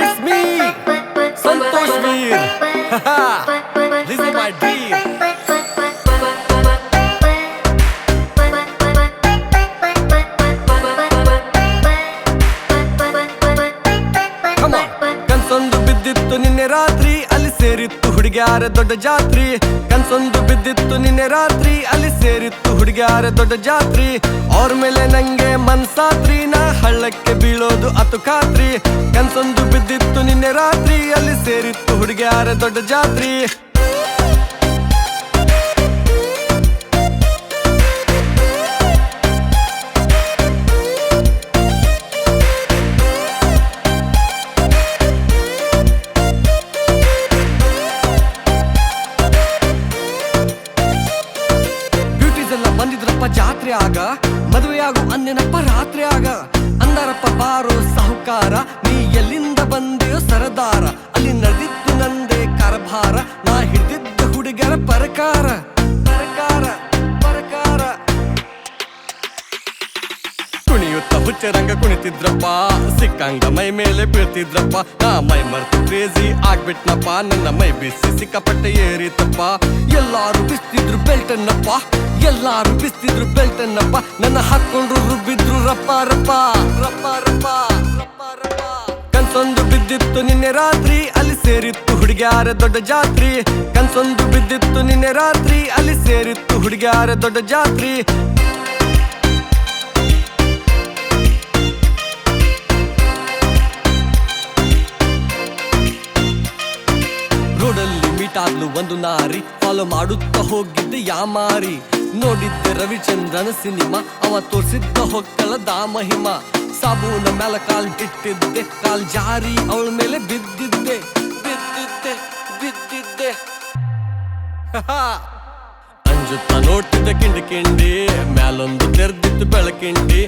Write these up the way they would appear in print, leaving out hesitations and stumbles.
It's me, Santosh Veer. This is my dream. Come on. ಕನ್ಸೊಂದು ಬಿದ್ದಿತ್ತು ನಿನ್ನೆ ರಾತ್ರಿ ಅಲ್ಲಿ ಸೇರಿತ್ತು ಹುಡುಗ್ಯಾರ ದೊಡ್ಡ ಜಾತ್ರಿ. ಕನ್ಸೊಂದು ಬಿದ್ದಿತ್ತು ನಿನ್ನೆ ರಾತ್ರಿ ಅಲ್ಲಿ ಸೇರಿತ್ತು ಹುಡುಗ್ಯಾರ ದೊಡ್ಡ ಜಾತ್ರಿ. ಅವ್ರ ಮೇಲೆ ನಂಗೆ ಮನ್ಸಾತ್ರಿ, ನಾ ಹಳ್ಳಕ್ಕೆ ಬೀಳೋದು ಅತು ಖಾತ್ರಿ. ಕನ್ಸೊಂದು ಬಿದ್ದಿತ್ತು ನಿನ್ನೆ ರಾತ್ರಿ ಅಲ್ಲಿ ಸೇರಿತ್ತು ಹುಡುಗ್ಯಾರ ದೊಡ್ಡ ಜಾತ್ರಿ. ಬಂದಿದ್ರಪ್ಪ ಜಾತ್ರೆ ಆಗ, ಮದುವೆಯಾಗು ಅನ್ನೆನಪ್ಪ ರಾತ್ರಿ ಆಗ. ಅಂದಾರಪ್ಪ ಬಾರೋ ಸಾಹುಕಾರ, ನೀ ಎಲ್ಲಿಂದ ಬಂದೆಯೋ ಸರದಾರ. ಅಲ್ಲಿ ನಡೆದಿದ್ದು ನಂದೇ ಕಾರ್ಭಾರ, ನಾ ಹಿಡಿದಿದ್ದ ಹುಡುಗರ ಪರಕಾರ ಪರಕಾರ ಪರಕಾರ. ಕುಣಿಯುತ್ತ ಹುಚ್ಚರಂಗ ಕುಣಿತಿದ್ರಪ್ಪ, ಸಿಕ್ಕಂಗ ಮೈ ಮೇಲೆ ಬೀಳ್ತಿದ್ರಪ್ಪ. ನಾ ಮೈ ಮರ್ತು ಕ್ರೇಜಿ ಆಗ್ಬಿಟ್ನಪ್ಪ, ನನ್ನ ಮೈ ಬಿಸಿ ಸಿಕ್ಕಾಪಟ್ಟೆ ಏರಿತಪ್ಪ. ಎಲ್ಲಾರು ಬಿಸ್ತಿದ್ರು ಬೆಲ್ಟನ್ನಪ್ಪ, ಎಲ್ಲಾರು ಬಿಸ್ತಿದ್ರು ಬೆಲ್ಟನ್ನಪ್ಪ. ನನ್ನ ಹಾಕೊಂಡ್ರು ರುಬ್ಬಿದ್ರು ರಪ್ಪ ರಪ್ಪ ರಪ್ಪ ರಪ್ಪ ರಪ್ಪ ರಪ್ಪ. ಕನ್ಸೊಂದು ಬಿದ್ದಿತ್ತು ನಿನ್ನೆ ರಾತ್ರಿ ಅಲ್ಲಿ ಸೇರಿತ್ತು ಹುಡುಗ್ಯಾರ ದೊಡ್ಡ ಜಾತ್ರಿ. ಕನ್ಸೊಂದು ಬಿದ್ದಿತ್ತು ನಿನ್ನೆ ರಾತ್ರಿ ಅಲ್ಲಿ ಸೇರಿತ್ತು ಹುಡುಗ್ಯಾರ ದೊಡ್ಡ ಜಾತ್ರಿ. ರೋಡಲ್ಲಿ ಮೀಟಾದ್ಲು ಒಂದು ನಾರಿ, ಫಾಲೋ ಮಾಡುತ್ತಾ ಹೋಗಿದ್ದೆ ಯಾಮಾರಿ. ನೋಡಿದ್ದೆ ರವಿಚಂದ್ರನ ಸಿನಿಮಾ, ಅವ ತೋರ್ಸಿದ್ದ ಹೊಕ್ಕಳ ದಾಮಹಿಮ. ಸಾಬೂನ ಮೇಲ ಕಾಲ್ ಇಟ್ಟಿದ್ದೆ, ಕಾಲ್ ಜಾರಿ ಅವಳ ಮೇಲೆ ಬಿದ್ದಿದ್ದೆ ಬಿದ್ದಿದ್ದೆ ಬಿದ್ದಿದ್ದೆ. ಅಂಜುತ್ತ ನೋಡ್ತಿದ್ದ ಕಿಂಡಿ ಕಿಂಡಿ, ಮ್ಯಾಲೊಂದು ತೆರ್ದಿತ್ತು ಬೆಳಕಿಂಡಿ.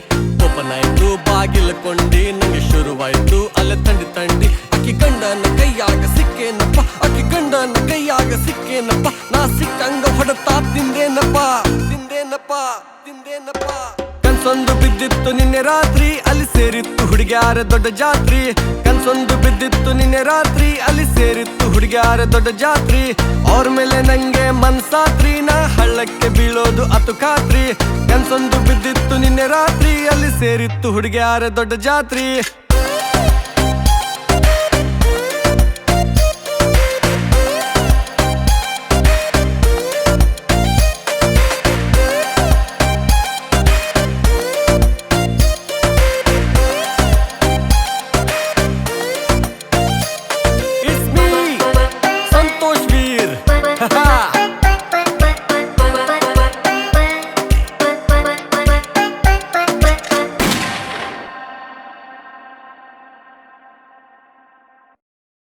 ಓಪನ್ ಆಯ್ತು ಬಾಗಿಲ ಕೊಂಡಿ, ನಂಗೆ ಶುರುವಾಯ್ತು ಅಲ್ಲೇ ತಂಡಿ ತಂಡಿ. ಅಕ್ಕಿ ಗಂಡನ ಕೈಯಾಗ ಸಿಕ್ಕೇನಪ್ಪ, ಅಕ್ಕಿ ಗಂಡನ ಕೈಯಾಗ ಸಿಕ್ಕೇನಪ್ಪ. ನಾ ಸಿಕ್ಕಂಗ ಹೊಡತಾ ತಿಂದೇನಪ್ಪ ತಿಂದೇನಪ್ಪ ತಿಂದೇನಪ್ಪ. ಕನ್ಸೊಂದು ಬಿದ್ದಿತ್ತು ನಿನ್ನೆ ರಾತ್ರಿ ಅಲ್ಲಿ ಸೇರಿತ್ತು ಹುಡುಗ್ಯಾರ ದೊಡ್ಡ ಜಾತ್ರಿ. ಕನ್ಸೊಂದು ಬಿದ್ದಿತ್ತು ನಿನ್ನೆ ರಾತ್ರಿ ಅಲ್ಲಿ ಸೇರಿತ್ತು ಹುಡುಗ್ಯಾರ ದೊಡ್ಡ ಜಾತ್ರಿ. ಅವ್ರ ಮೇಲೆ ನಂಗೆ ಮನ್ಸಾತ್ರಿ, ನಾ ಹಳ್ಳಕ್ಕೆ ಬೀಳೋದು ಅತು ಖಾತ್ರಿ. ಕನ್ಸೊಂದು ಬಿದ್ದಿತ್ತು ನಿನ್ನೆ ರಾತ್ರಿ ಅಲ್ಲಿ ಸೇರಿತ್ತು ಹುಡುಗ್ಯಾರ ದೊಡ್ಡ ಜಾತ್ರಿ.